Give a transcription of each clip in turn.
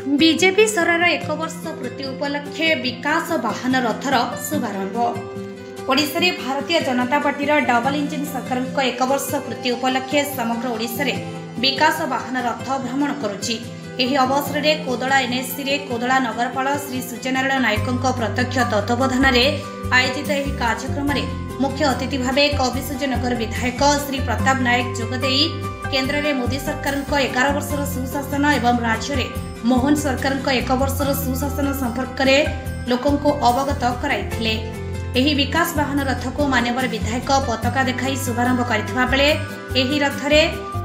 BJP सरकार 1 वर्ष पूर्ति उपलक्षे विकास वाहन रथर शुभारंभ। ओडिशा रे Bharatiya Janata party double engine सरकार 1 वर्ष पूर्ति उपलक्षे समग्र ओडिशा रे विकास वाहन रथ भ्रमण करुछि। एही अवसर में कोदला एनएससी रे कोदला नगरपाल श्री सूर्यनारायण नायकों प्रत्यक्ष तत्वावधान आयोजित यह कार्यक्रम में मुख्य अतिथि भाव कविसूर्यनगर विधायक श्री प्रताप नायक जोगदे केन्द्र में मोदी सरकार 11 वर्षर सुशासन एवं राज्य में मोहन सरकार 1 वर्षर सुशासन संपर्क में लोकों को अवगत कराइथिले। एही विकास वाहन रथ को मान्यवर विधायक पताका देखाई शुभारंभ करथिबा बेले एही रथरे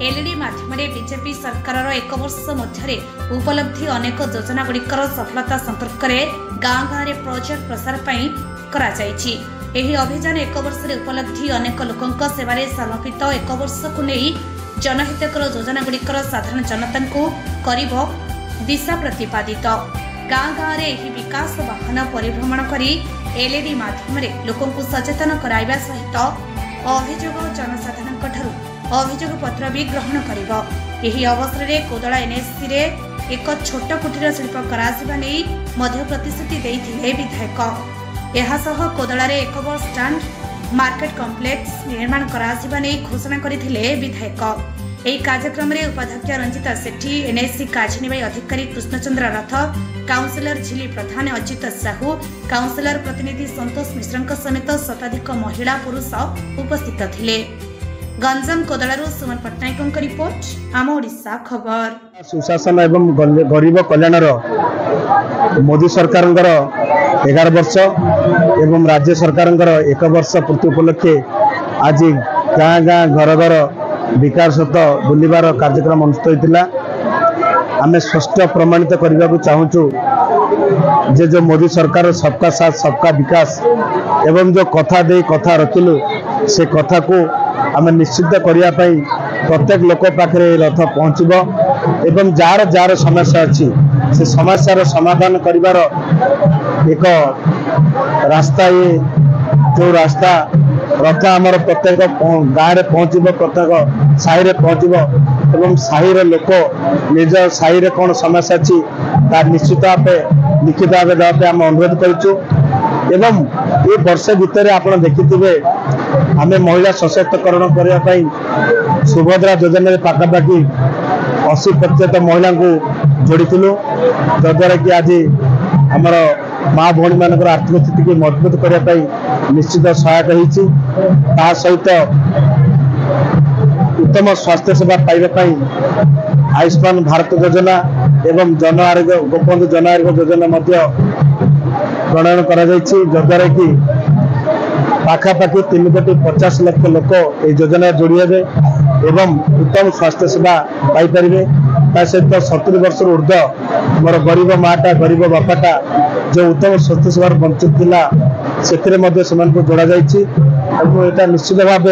एलईडी माध्यम बीजेपी सरकार 1 वर्ष मध्य उपलब्धि अनेक योजना गुड़िकर सफलता संपर्क में गाँ गाँव में प्रचार प्रसार करा जायछि। एही अभियान 1 वर्ष उपलब्धि अनेक लोकों सेवारे समर्पित 1 वर्ष को नहीं जनहितकर योजना गुड़िकर साधारण जनता को करिब दिशा प्रतिपादित। गाँ गाँव में यह विकास वाहन परिभ्रमण करी एलईडी माध्यम लोकों को सचेतन कराइबा सहित अभियोग जनसाधारण अभियोग पत्र भी ग्रहण करिबो। एही अवसर में कोदला एनएससी रे एक छोट कुटीर शिल्प कराजिबा नै मध्य प्रतिश्रुति देइथिले विधायक। एहासह कोदला रे एक बस स्टैंड मार्केट कॉम्प्लेक्स निर्माण कराजिबा नै घोषणा करथिले विधायक। एही कार्यक्रम में उपाध्यक्ष रंजिता सेठी, एनएससी कार्यनिर्वाही अधिकारी कृष्णचंद्र रथ, काउंसिलर झिली प्रधान, अजित साहू, काउंसिलर प्रतिनिधि संतोष मिश्र समेत शताधिक महिला पुरुष उपस्थित थिले। गंजाम कोदलारू सुमन पट्टनायक रिपोर्ट, आम ओडिशा खबर। सुशासन एवं गरीब कल्याण मोदी सरकार 11 वर्ष एवं राज्य सरकार 1 वर्ष पूर्ति उपलक्षे आज गाँ गाँ घर घर विकास बुलवार कार्यक्रम अनुष्ठित होता। आम स्पष्ट प्रमाणित करने को चाहूँ जे जो मोदी सरकार सबका साथ सबका विकास एवं जो कथा दे कथा रखिलु से कथा को आम निश्चित करने प्रत्येक लोक पाखे रथ पहुँचब एवं जार जार समस्या अच्छी से समस्यार समाधान करिवार एक रास्ता ये जो रास्ता रथ आमर प्रत्येक गाँव में पहुँचब, प्रत्येक साहि पहुँचब एवं साहि लोक निज साहि कौन समस्या अच्छी तार निश्चित भाव लिखित भाव देवाई आम अनुरोध करूँ। एवं ये वर्ष भितर आप देखिथे आम महिला सशक्तिकरण करने सुभद्रा योजना पाखापाखि 80% महिला को जोड़ीलु जद्वारा कि आज आमर माँ भौणी मान आर्थिक स्थिति की मजबूत करने निश्चित सहायक होता सहित उत्तम स्वास्थ्य सेवा पाइबापी आयुष्मान भारत योजना एवं जन आरोग्य गोपबंधु जन आरोग्य योजना प्रणयन करा जद्वारा कि पाखापाखि 3,50 लाख लोक ये योजना जोड़ी हे एवं उत्तम स्वास्थ्य सेवा पाइपर। ता सहित 70 वर्ष ऊर्ध्व मोर गरीब माटा गरीब बापाटा जो उत्तम स्वास्थ्य सेवा वंचित था से जोड़ा जाटा निश्चित भाव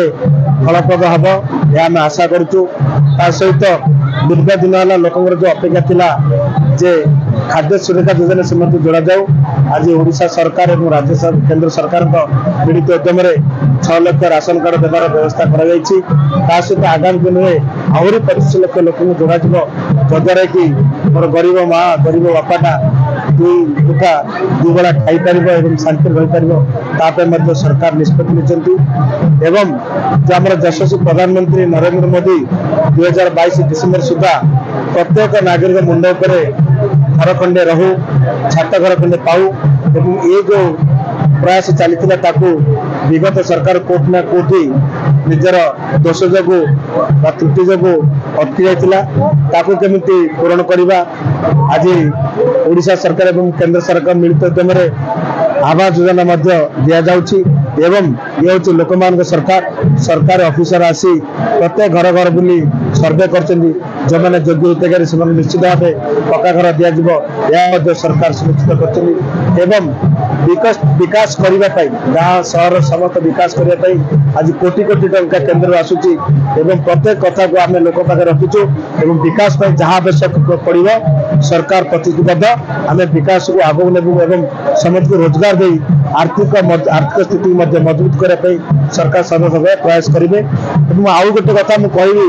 फलप्रद हम यह आम आशा करूँ। ता सहित दीर्घ दिन है लोक जो अपेक्षा थिला जे खाद्य सुरक्षा योजना से जोड़ा जाऊ। आज ओडिशा सरकार और राज्य केंद्र सरकार मिलित उद्यम 6 लाख राशन कार्ड देवार व्यवस्था कर आगामी दिन में आहरी 25 लाख लोक जोड़ा जद्वारा कि मोर गरीब माँ गरीब बापाटा 2 मुठा 2 बेला खाई पार शांति रही सरकार निष्पत्ति लेते। एवं जो आम यशस्वी प्रधानमंत्री नरेंद्र मोदी 2022 डिसेम्बर सुधा प्रत्येक नागरिक मुंड उपर घर खंडे रहू छात घर खंडे पाऊ एवं ये जो प्रयास चली विगत सरकार कोर्ट ना कोठी निजर दोष जो त्रुटि जो अटकी जाता केमिति पूरण करवा आज ओडिशा सरकार एवं केंद्र सरकार मिलित उद्यम आवास योजना दि जाउछि एवं ये हूँ लोक मान सरकार ऑफिसर आसी प्रत्येक घर घर बुली सर्वे कर जो मैंने योग्य हितकारी से निश्चित भाव पक्का घर दिज्व सरकार सुनिश्चित कर विकास करने गाँव सहर समस्त विकास करने आज कोटी कोटी टंका केन्द्र आसूची एवं प्रत्येक कथा को आम लोक पाखे रखीचु एवं विकास जहाँ आवश्यक पड़ो सरकार प्रतिबद्ध आम विकास को आगू नेबू एवं समस्त को रोजगार दे आर्थिक स्थिति मजबूत करने सरकार सर्वसर्व प्रयास करेंगे। आउ गोटे कथा मुझे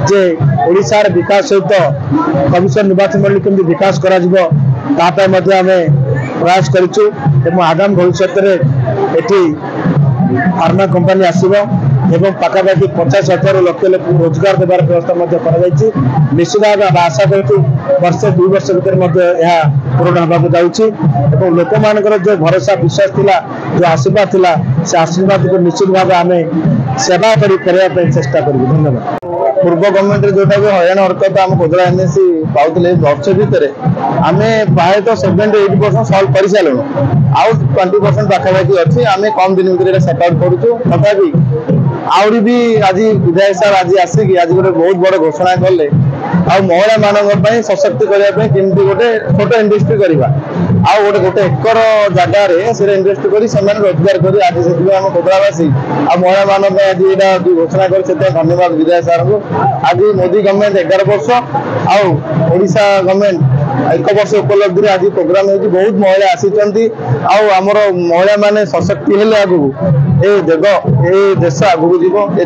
जे ओडिशार विकास सहित कमिशन निर्वाचन मंडली केमती विकास करा जिवो तापे मध्ये आमे प्रयास करिछु एवं आगामी भविष्य में एठी फार्मा कंपनी आसीबो एवं पाखापाखि 50,000 लक्ष लोक रोजगार देवार व्यवस्था निश्चित भाव आशा करूँ वर्षे 2 वर्ष भर यह पूर्ण होगा जाऊँगी लोक मान जो भरोसा विश्वास थिला जो आशीर्वाद थिला से आशीर्वाद को निश्चित भाव आम सेवा करने चेष्टा करूँ। धन्यवाद। पूर्व गवर्नमेंट जोटा भी हईराण हरकत आम कोदला एनएसी पाते वर्ष भितर आम प्राय 70-80% सल्व कर सारू आउ 20% पाखापाखि अच्छी आम कम दिन भर सेट आउट करूँ तथापि आहरी भी आज विधायक सार आज आसिक आज गोटे बहुत बड़ घोषणा कले आ महिला मान सशक्ति करने केमती गोटे छोट इंडस्ट्री करवा आउ गोटे एकर जगार से इन्वेस्ट कर रोजगार कर आज से आम कोदलावासी आ महिला मान आज यहाँ घोषणा कर धन्यवाद विधायक सार को। आज मोदी गवर्नमेंट 11 वर्ष आशा गवर्नमेंट 1 वर्ष उपलब्धि आज प्रोग्राम हो बहुत महिला आसी आमर महिला माने सशक्ति हेले आगु ए देश आगु जीव ये